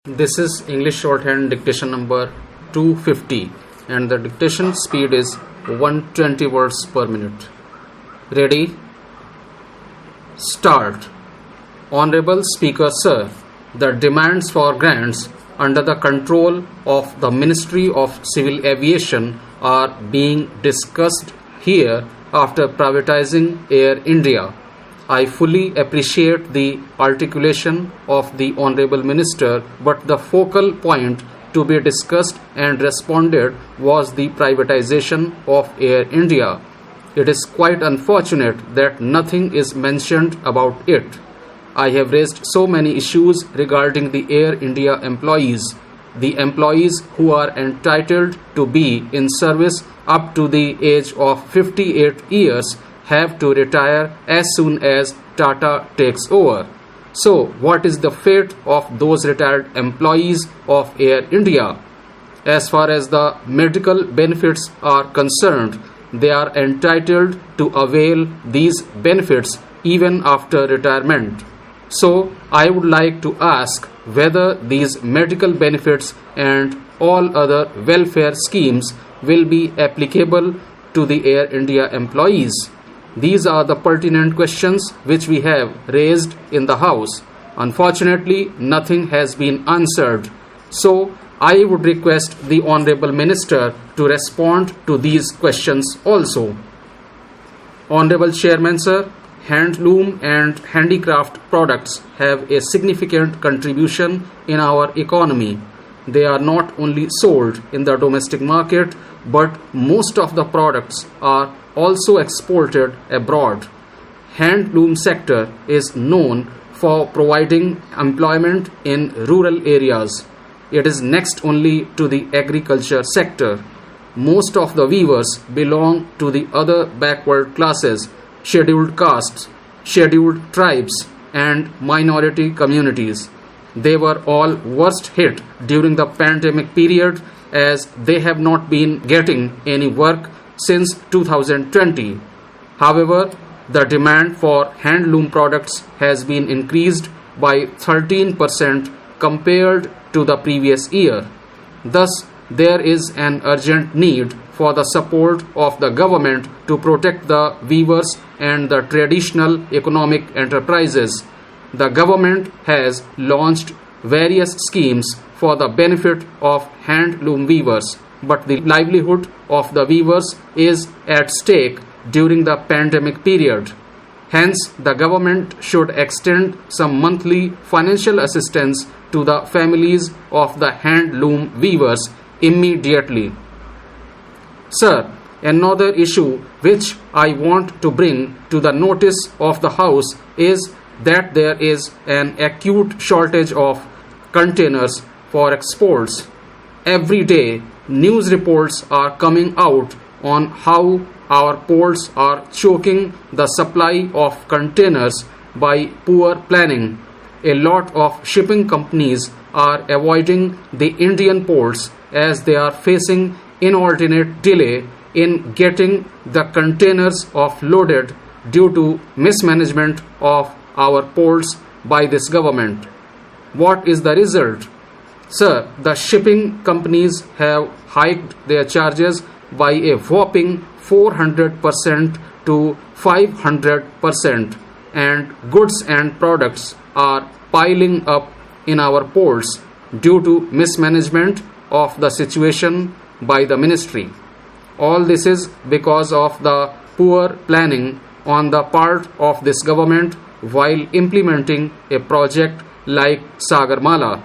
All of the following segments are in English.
This is English shorthand dictation number 250 and the dictation speed is 120 words per minute. Ready? Start. Honorable Speaker Sir, the demands for grants under the control of the Ministry of Civil Aviation are being discussed here after privatizing Air India. I fully appreciate the articulation of the Honorable Minister, but the focal point to be discussed and responded was the privatization of Air India. It is quite unfortunate that nothing is mentioned about it. I have raised so many issues regarding the Air India employees. The employees who are entitled to be in service up to the age of 58 years have to retire as soon as Tata takes over. So, what is the fate of those retired employees of Air India? As far as the medical benefits are concerned, they are entitled to avail these benefits even after retirement. So, I would like to ask whether these medical benefits and all other welfare schemes will be applicable to the Air India employees. These are the pertinent questions which we have raised in the House. Unfortunately, nothing has been answered. So, I would request the Honorable Minister to respond to these questions also. Honorable Chairman Sir, handloom and handicraft products have a significant contribution in our economy. They are not only sold in the domestic market, but most of the products are also exported abroad. Handloom sector is known for providing employment in rural areas. It is next only to the agriculture sector. Most of the weavers belong to the other backward classes, scheduled castes, scheduled tribes, and minority communities. They were all worst hit during the pandemic period as they have not been getting any work since 2020. However, the demand for handloom products has been increased by 13% compared to the previous year. Thus, there is an urgent need for the support of the government to protect the weavers and the traditional economic enterprises. The government has launched various schemes for the benefit of handloom weavers, but the livelihood of the weavers is at stake during the pandemic period. Hence, the government should extend some monthly financial assistance to the families of the handloom weavers immediately. Sir, another issue which I want to bring to the notice of the House is that there is an acute shortage of containers for exports. Every day, news reports are coming out on how our ports are choking the supply of containers by poor planning. A lot of shipping companies are avoiding the Indian ports as they are facing inordinate delay in getting the containers offloaded due to mismanagement of our ports by this government. What is the result? Sir, the shipping companies have hiked their charges by a whopping 400% to 500%, and goods and products are piling up in our ports due to mismanagement of the situation by the ministry. All this is because of the poor planning on the part of this government while implementing a project like Sagarmala.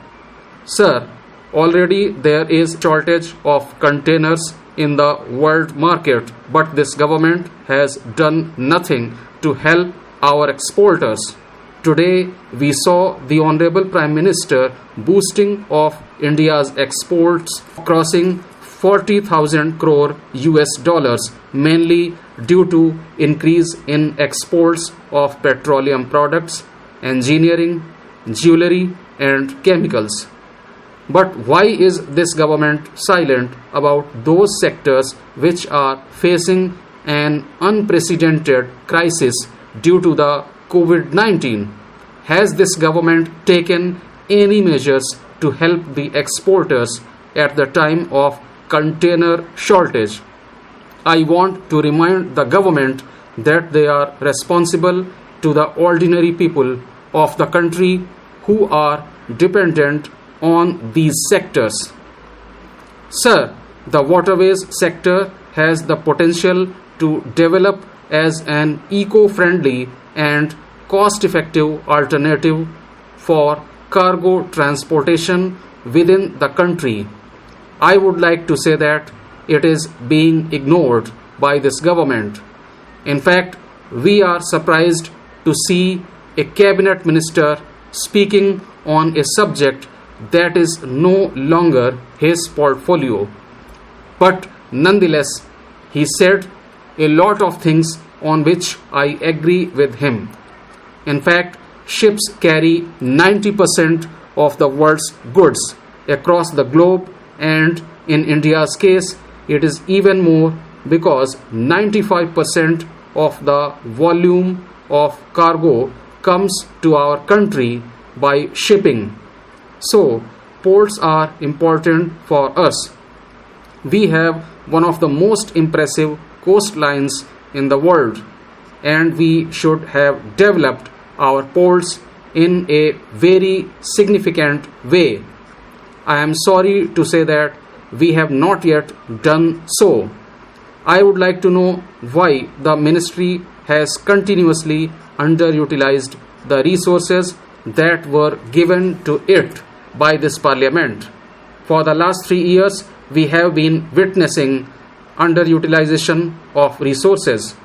Sir, already there is shortage of containers in the world market, but this government has done nothing to help our exporters. Today, we saw the Honorable Prime Minister boosting of India's exports crossing 40,000 crore US dollars, mainly due to increase in exports of petroleum products, engineering, jewelry, and chemicals. But why is this government silent about those sectors which are facing an unprecedented crisis due to the COVID-19? Has this government taken any measures to help the exporters at the time of container shortage. I want to remind the government that they are responsible to the ordinary people of the country who are dependent on these sectors. Sir, the waterways sector has the potential to develop as an eco-friendly and cost-effective alternative for cargo transportation within the country. I would like to say that it is being ignored by this government. In fact, we are surprised to see a cabinet minister speaking on a subject that is no longer his portfolio. But nonetheless, he said a lot of things on which I agree with him. In fact, ships carry 90% of the world's goods across the globe, and in India's case, it is even more because 95% of the volume of cargo comes to our country by shipping. So, ports are important for us. We have one of the most impressive coastlines in the world, and we should have developed our ports in a very significant way. I am sorry to say that we have not yet done so. I would like to know why the ministry has continuously underutilized the resources that were given to it by this parliament. For the last 3 years, we have been witnessing underutilization of resources.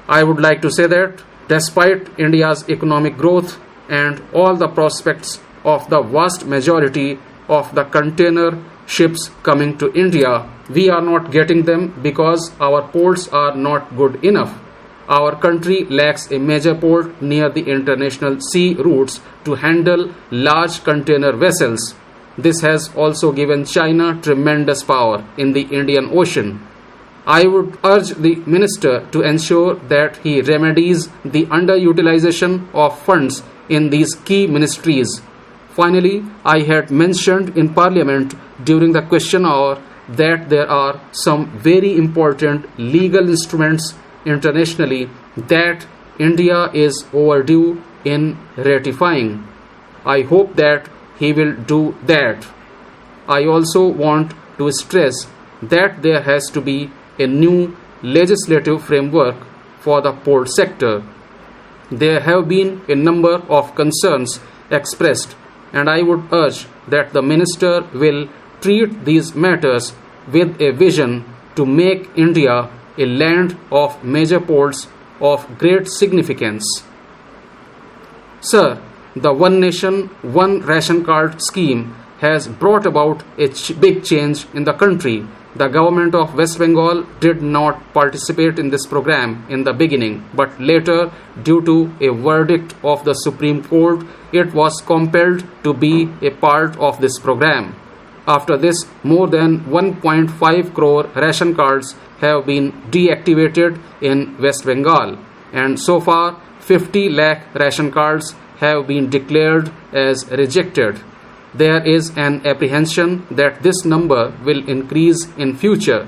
I would like to say that despite India's economic growth and all the prospects of the vast majority of the container ships coming to India, we are not getting them because our ports are not good enough. Our country lacks a major port near the international sea routes to handle large container vessels. This has also given China tremendous power in the Indian Ocean. I would urge the minister to ensure that he remedies the underutilization of funds in these key ministries. Finally, I had mentioned in Parliament during the question hour that there are some very important legal instruments internationally that India is overdue in ratifying. I hope that he will do that. I also want to stress that there has to be a new legislative framework for the port sector. There have been a number of concerns expressed, and I would urge that the minister will treat these matters with a vision to make India a land of major ports of great significance. Sir, the One Nation, One Ration Card scheme has brought about a big change in the country. The government of West Bengal did not participate in this program in the beginning, but later, due to a verdict of the Supreme Court, it was compelled to be a part of this program. After this, more than 1.5 crore ration cards have been deactivated in West Bengal, and so far 50 lakh ration cards have been declared as rejected. There is an apprehension that this number will increase in future.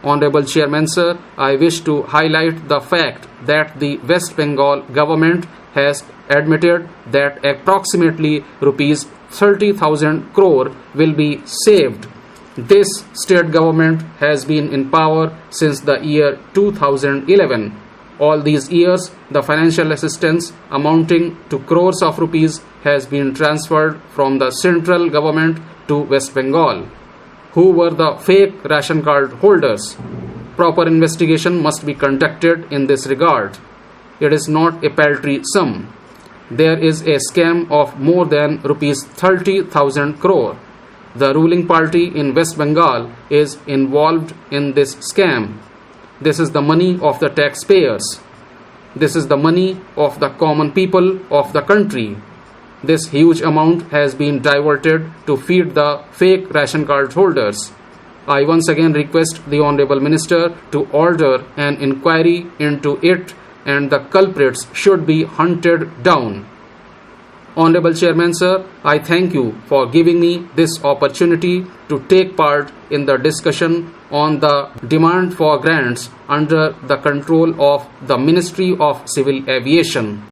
Honorable Chairman Sir, I wish to highlight the fact that the West Bengal government has admitted that approximately rupees 30,000 crore will be saved. This state government has been in power since the year 2011. All these years, the financial assistance amounting to crores of rupees has been transferred from the central government to West Bengal. Who were the fake ration card holders? Proper investigation must be conducted in this regard. It is not a paltry sum. There is a scam of more than rupees 30,000 crore. The ruling party in West Bengal is involved in this scam. This is the money of the taxpayers. This is the money of the common people of the country. This huge amount has been diverted to feed the fake ration card holders. I once again request the Honorable Minister to order an inquiry into it, and the culprits should be hunted down. Honorable Chairman Sir, I thank you for giving me this opportunity to take part in the discussion on the demand for grants under the control of the Ministry of Civil Aviation.